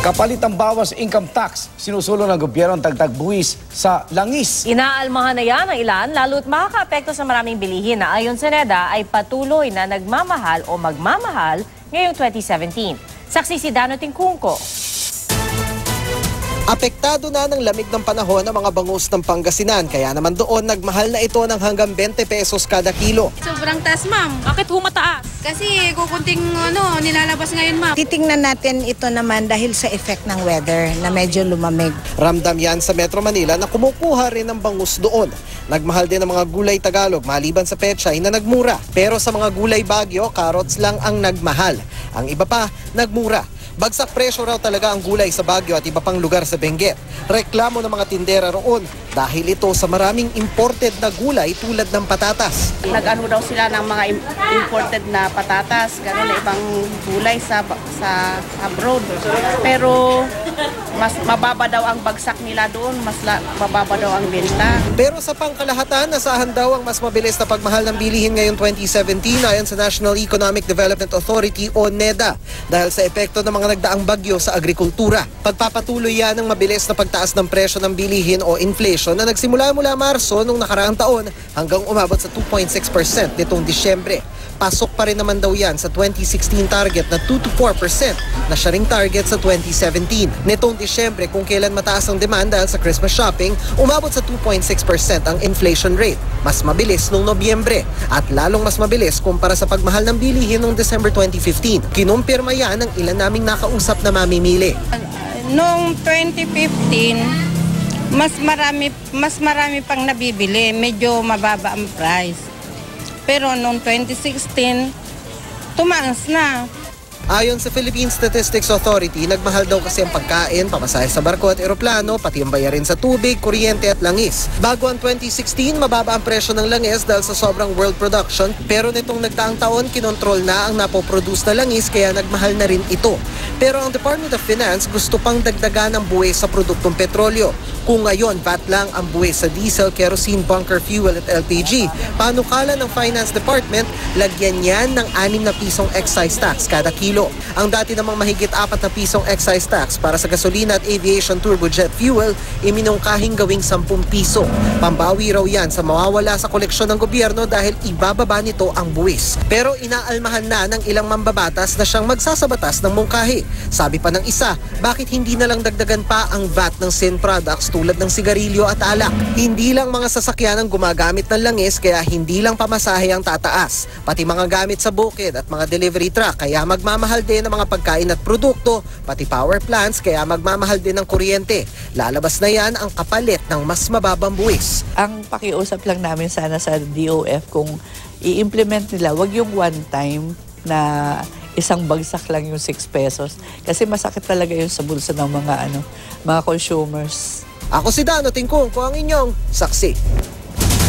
Kapalit ang bawas income tax, sinusulong ng gobyerno ang dagdag buwis sa langis. Inaalmahan na yan ng ilan, lalo't makakaapekto sa maraming bilihin na ayon sa NEDA ay patuloy na nagmamahal o magmamahal ngayong 2017. Saksi si Dano Tingkungko. Apektado na ng lamig ng panahon ang mga bangus ng Pangasinan, kaya naman doon nagmahal na ito ng hanggang 20 pesos kada kilo. Sobrang taas, ma'am. Bakit humataas? Kasi kukunting nilalabas ngayon, ma'am. Titingnan natin ito naman dahil sa effect ng weather na medyo lumamig. Ramdam yan sa Metro Manila na kumukuha rin ng bangus doon. Nagmahal din ang mga gulay Tagalog maliban sa pechay na nagmura. Pero sa mga gulay Baguio, carrots lang ang nagmahal. Ang iba pa, nagmura. Bagsak presyo raw talaga ang gulay sa Baguio at iba pang lugar sa Benguet. Reklamo ng mga tindera roon dahil ito sa maraming imported na gulay tulad ng patatas. Nag-ano daw sila ng mga imported na patatas, gano'n na ibang gulay sa abroad. Pero mas mababa daw ang bagsak nila doon, mas mababa daw ang benta. Pero sa pangkalahatan, nasahan daw ang mas mabilis na pagmahal ng bilihin ngayong 2017 ayon sa National Economic Development Authority o NEDA dahil sa epekto ng mga nagdaang bagyo sa agrikultura. Pagpapatuloy yan ng mabilis na pagtaas ng presyo ng bilihin o inflation na nagsimula mula Marso nung nakaraang taon hanggang umabot sa 2.6% nitong Disyembre. Pasok pa rin naman daw yan sa 2016 target na 2 to 4% na siya ring target sa 2017. Nitong Disyembre, kung kailan mataas ang demand dahil sa Christmas shopping, umabot sa 2.6% ang inflation rate. Mas mabilis noong Nobyembre at lalong mas mabilis kumpara sa pagmahal ng bilihin noong December 2015. Kinumpirma yan ng ilan naming nakausap na mamimili. Noong 2015, mas marami pang nabibili, medyo mababa ang price. Pero noong 2016, tumaas na. Ayon sa Philippine Statistics Authority, nagmahal daw kasi ang pagkain, pamasahe sa barko at eroplano, pati ang bayarin sa tubig, kuryente at langis. Bago ang 2016, mababa ang presyo ng langis dahil sa sobrang world production, pero nitong nagdaang taon, kinontrol na ang napoproduce na langis kaya nagmahal na rin ito. Pero ang Department of Finance gusto pang dagdagan ang buwis sa produktong petrolyo. Kung ngayon, VAT lang ang buwis sa diesel, kerosene, bunker fuel at LPG, panukala ng Finance Department, lagyan yan ng 6 na pisong excise tax kada kilo. Ang dati namang mahigit 4 na pisong excise tax para sa gasolina at aviation turbojet fuel, iminungkahing gawing 10 piso. Pambawi raw yan sa mawawala sa koleksyon ng gobyerno dahil ibababa nito ang buwis. Pero inaalmahan na ng ilang mambabatas na siyang magsasabatas ng mungkahi. Sabi pa ng isa, bakit hindi na lang dagdagan pa ang VAT ng sin products tulad ng sigarilyo at alak? Hindi lang mga sasakyan ang gumagamit ng langis kaya hindi lang pamasahe ang tataas. Pati mga gamit sa bukid at mga delivery truck kaya magmamahal din ang mga pagkain at produkto, pati power plants kaya magmamahal din ang kuryente. Lalabas na yan ang kapalit ng mas mababang buwis. Ang pakiusap lang namin sana sa DOF kung i-implement nila, wag yung one time na isang bagsak lang yung 6 pesos. Kasi masakit talaga yun sa bulsa ng mga consumers. Ako si Dano Tingkungko, ang inyong saksi.